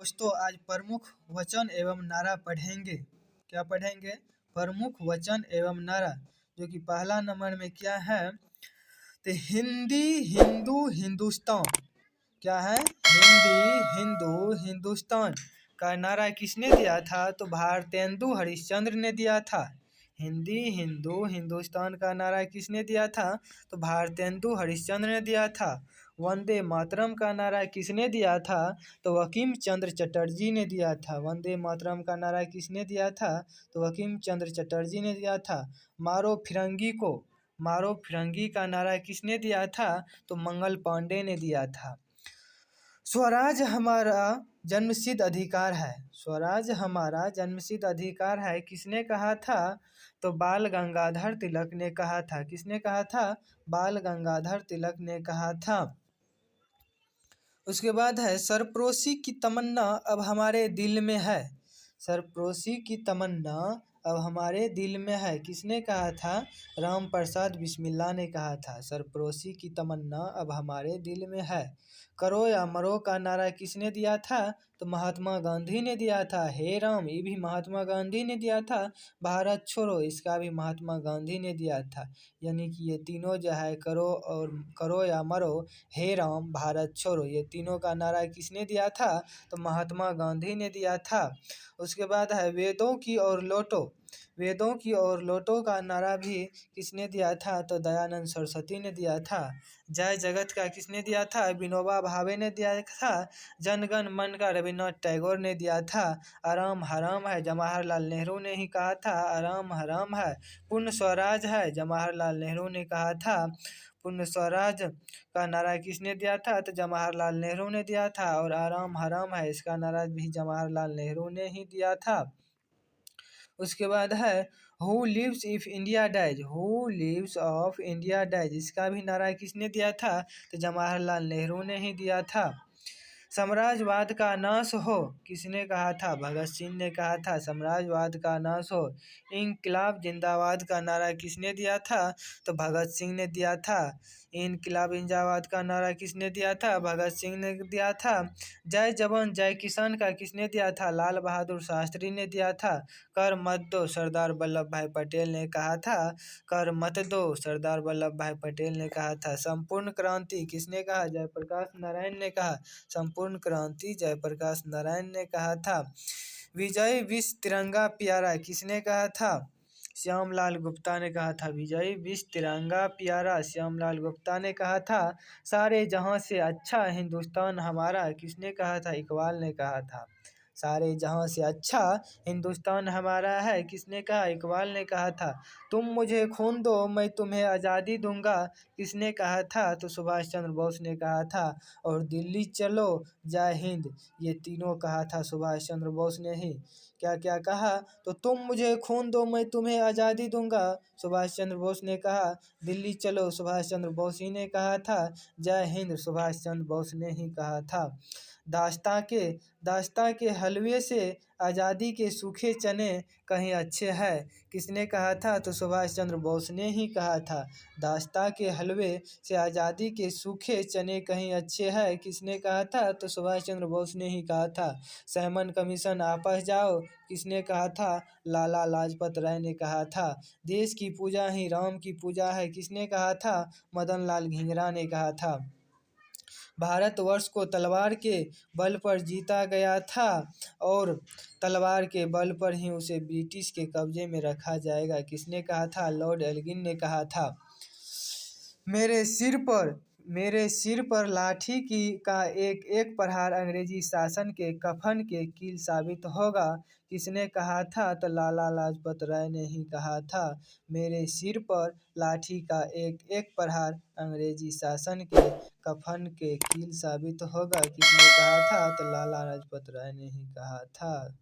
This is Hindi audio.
दोस्तों आज प्रमुख वचन एवं नारा पढ़ेंगे। क्या पढ़ेंगे? प्रमुख वचन एवं नारा। जो कि पहला नंबर में क्या है तो हिंदी हिंदू हिंदुस्तान। क्या है? हिंदी हिंदू हिंदुस्तान का नारा किसने दिया था? तो भारतेंदु हरिश्चंद्र ने दिया था। हिंदी हिंदू हिंदुस्तान का नारा किसने दिया था? तो भारतेंदु हरिश्चंद्र ने दिया था। वंदे मातरम का नारा किसने दिया था? तो बंकिम चंद्र चटर्जी ने दिया था। वंदे मातरम का नारा किसने दिया था? तो बंकिम चंद्र चटर्जी ने दिया था। मारो फिरंगी को, मारो फिरंगी का नारा किसने दिया था? तो मंगल पांडे ने दिया था। स्वराज हमारा जन्मसिद्ध अधिकार है, स्वराज हमारा जन्मसिद्ध अधिकार है किसने कहा था? तो बाल गंगाधर तिलक ने कहा था। किसने कहा था? बाल गंगाधर तिलक ने कहा था। उसके बाद है सरफरोशी की तमन्ना अब हमारे दिल में है। सरफरोशी की तमन्ना अब हमारे दिल में है किसने कहा था? राम प्रसाद बिस्मिल्ला ने कहा था। सरफरोशी की तमन्ना अब हमारे दिल में है। करो या मरो का नारा किसने दिया था? तो महात्मा गांधी ने दिया था। हे राम ये भी महात्मा गांधी ने दिया था। भारत छोड़ो इसका भी महात्मा गांधी ने दिया था। यानी कि ये तीनों जो है करो या मरो, हे राम, भारत छोड़ो, ये तीनों का नारा किसने दिया था? तो महात्मा गांधी ने दिया था। उसके बाद है वेदों की ओर लौटो। वेदों की ओर लौटो का नारा भी किसने दिया था? तो दयानंद सरस्वती ने दिया था। जय जगत का किसने दिया था? विनोबा भावे ने दिया था। जनगण मन का रविन्द्रनाथ टैगोर ने दिया था। आराम हराम है जवाहरलाल नेहरू ने ही कहा था। आराम हराम है। पूर्ण स्वराज है जवाहरलाल नेहरू ने कहा था। पूर्ण स्वराज का नारा किसने दिया था? तो जवाहरलाल नेहरू ने दिया था। और आराम हराम है इसका नारा भी जवाहरलाल नेहरू ने ही दिया था। उसके बाद है who lives if India dies, who lives of India dies इसका भी नारा किसने दिया था? तो जवाहरलाल नेहरू ने ही दिया था। साम्राज्यवाद का नाश हो किसने कहा था? भगत सिंह ने कहा था साम्राज्यवाद का नाश हो। इनकलाब जिंदाबाद का नारा किसने दिया था? तो भगत सिंह ने दिया था। इनकलाब जिंदाबाद का नारा किसने दिया था? भगत सिंह ने दिया था। जय जवान जय किसान का किसने दिया था? लाल बहादुर शास्त्री ने दिया था। कर मत दो सरदार वल्लभ भाई पटेल ने कहा था। कर मत दो सरदार वल्लभ भाई पटेल ने कहा था। संपूर्ण क्रांति किसने कहा? जयप्रकाश नारायण ने कहा। संपूर्ण क्रांति जयप्रकाश नारायण ने कहा था। विजय विश्व तिरंगा प्यारा किसने कहा था? श्यामलाल गुप्ता ने कहा था। विजय विश्व तिरंगा प्यारा श्यामलाल गुप्ता ने कहा था। सारे जहां से अच्छा हिंदुस्तान हमारा किसने कहा था? इकबाल ने कहा था। सारे जहां से अच्छा हिंदुस्तान हमारा है किसने कहा? इकबाल ने कहा था। तुम मुझे खून दो मैं तुम्हें आज़ादी दूंगा किसने कहा था? तो सुभाष चंद्र बोस ने कहा था। और दिल्ली चलो जय हिंद ये तीनों कहा था सुभाष चंद्र बोस ने ही। क्या क्या कहा? तो तुम मुझे खून दो मैं तुम्हें आज़ादी दूंगा सुभाष चंद्र बोस ने कहा। दिल्ली चलो सुभाष चंद्र बोस ही ने कहा था। जय हिंद सुभाष चंद्र बोस ने ही कहा था। दास्तां के हलवे से आज़ादी के सूखे चने कहीं अच्छे है किसने कहा था? तो सुभाष चंद्र बोस ने ही कहा था। दास्तां के हलवे से आज़ादी के सूखे चने कहीं अच्छे है किसने कहा था? तो सुभाष चंद्र बोस ने ही कहा था। सैमन कमीशन आपस जाओ किसने कहा था? लाला लाजपत राय ने कहा था। देश की पूजा ही राम की पूजा है किसने कहा था? मदन लाल घिंगरा ने कहा था। भारतवर्ष को तलवार के बल पर जीता गया था और तलवार के बल पर ही उसे ब्रिटिश के कब्जे में रखा जाएगा किसने कहा था? लॉर्ड एल्गिन ने कहा था। मेरे सिर पर लाठी की का एक एक प्रहार अंग्रेजी शासन के कफन के कील साबित होगा किसने कहा था? तो लाला लाजपत राय ने ही कहा था। मेरे सिर पर लाठी का एक एक प्रहार अंग्रेजी शासन के कफन के कील साबित होगा किसने कहा था? तो लाला लाजपत राय ने ही कहा था।